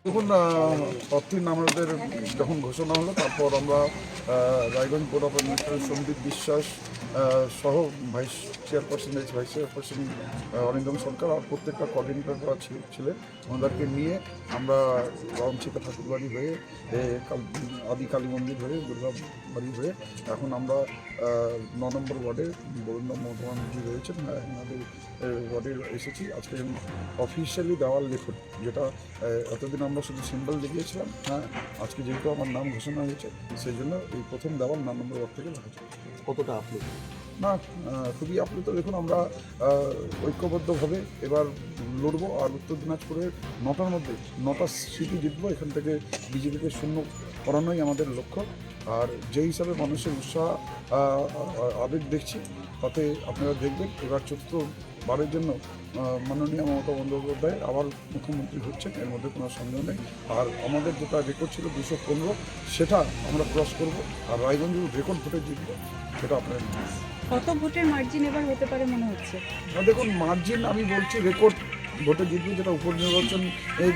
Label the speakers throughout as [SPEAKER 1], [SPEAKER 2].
[SPEAKER 1] দেখুন, প্রার্থীর নাম আমাদের যখন ঘোষণা হলো তারপর আমরা Raiganj board of administrator Sandip Biswas সহ ভাইস চেয়ারপারসন অরিন্দম সরকার আর প্রত্যেকটা কোঅর্ডিনেটররা ছিলেন। ওনাদেরকে নিয়ে আমরা রামচিকা ঠাকুরবাড়ি হয়ে আদি কালী মন্দির হয়ে দুর্গা বাড়ি হয়ে এখন আমরা 9 নম্বর ওয়ার্ডে বরেন্দ্র মোহনজি রয়েছেন, ওনাদের ওয়ার্ডে এসেছি। আজকে অফিসিয়ালি দেওয়াল লেখুন, যেটা এতদিন আমরা শুধু সিম্বল দেখিয়েছিলাম। আজকে যেহেতু আমার নাম ঘোষণা হয়েছে সেই জন্য এই প্রথম দেওয়াল 9 নম্বর ওয়ার্ড থেকে লেখা।
[SPEAKER 2] কতটা আপ্লুত?
[SPEAKER 1] না, খুবই আপ্লুত। দেখুন, আমরা ঐক্যবদ্ধভাবে এবার লড়বো আর উত্তর দিনাজপুরের 9টার মধ্যে 9টা সিটি জিতবো। এখান থেকে বিজেপিকে শূন্য করানোই আমাদের লক্ষ্য। আর যে হিসাবে মানুষের উৎসাহ আবেগ দেখছি, তাতে আপনারা দেখবেন এবার চতুর্থবারের জন্য মাননীয় মমতা বন্দ্যোপাধ্যায় আবার মুখ্যমন্ত্রী হচ্ছেন, এর মধ্যে কোনো সন্দেহ নেই। আর আমাদের যেটা রেকর্ড ছিল 215, সেটা আমরা ক্রস করব। আর রায়গঞ্জের রেকর্ড ভোটে জিতবো, সেটা আপনারা
[SPEAKER 3] কত ভোটের মার্জিন এবার হতে পারে মনে হচ্ছে?
[SPEAKER 1] দেখুন, মার্জিন আমি বলছি রেকর্ড ভোটে জিতবে, যেটা উপনির্বাচন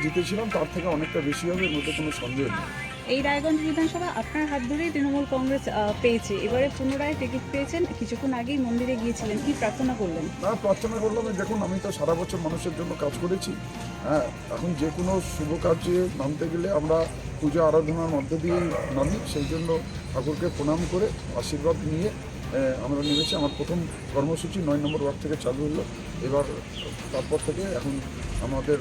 [SPEAKER 1] জিতেছিলাম তার থেকে অনেকটা বেশি হবে, এর মধ্যে কোনো সন্দেহ নেই।
[SPEAKER 3] এই রায়গঞ্জ বিধানসভা আপনার হাত ধরেই তৃণমূল কংগ্রেস পেয়েছে, এবারে পুনরায় টিকিট পেয়েছেন। কিছুক্ষণ আগেই মন্দিরে গিয়েছিলেন, কি প্রার্থনা করলেন?
[SPEAKER 1] প্রার্থনা করলাম, দেখুন আমি তো সারা বছর মানুষের জন্য কাজ করেছি। এখন যে কোনো শুভ কাজে নামতে গেলে আমরা পূজা আরাধনার মধ্যে দিয়ে নামি, সেই জন্য ঠাকুরকে প্রণাম করে আশীর্বাদ নিয়ে আমরা নেমেছি। আমার প্রথম কর্মসূচি 9 নম্বর ওয়ার্ড থেকে চালু হলো। এবার তারপর থেকে এখন আমাদের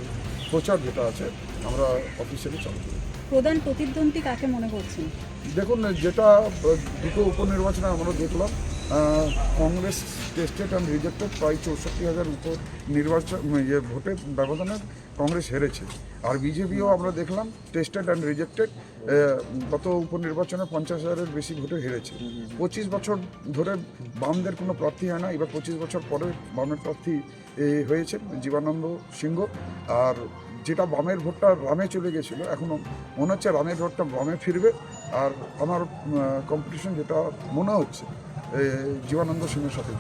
[SPEAKER 1] প্রচার যেটা আছে আমরা অফিসিয়ালি চালু করি।
[SPEAKER 3] প্রধান প্রতিদ্বন্দ্বী কাকে মনে করছেন?
[SPEAKER 1] দেখুন, যেটা দুটো উপনির্বাচনে আমরা দেখলাম, কংগ্রেস টেস্টেড অ্যান্ড রিজেক্টেড প্রায় 64,000 ভোটের ব্যবধানে কংগ্রেস হেরেছে। আর বিজেপিও আমরা দেখলাম টেস্টেড অ্যান্ড রিজেক্টেড, গত উপনির্বাচনে 50,000-এর বেশি ভোটে হেরেছে। 25 বছর ধরে বামদের কোনো প্রার্থী হয় না, এবার 25 বছর পরে বামের প্রার্থী হয়েছে জীবানন্দ সিংহ। আর যেটা বামের ভোটটা রামে চলে গেছিলো, এখন মনে হচ্ছে রামের ভোটটা বামে ফিরবে। আর আমার কম্পিটিশন যেটা মনে হচ্ছে জীবানন্দ সিংহের সাথে।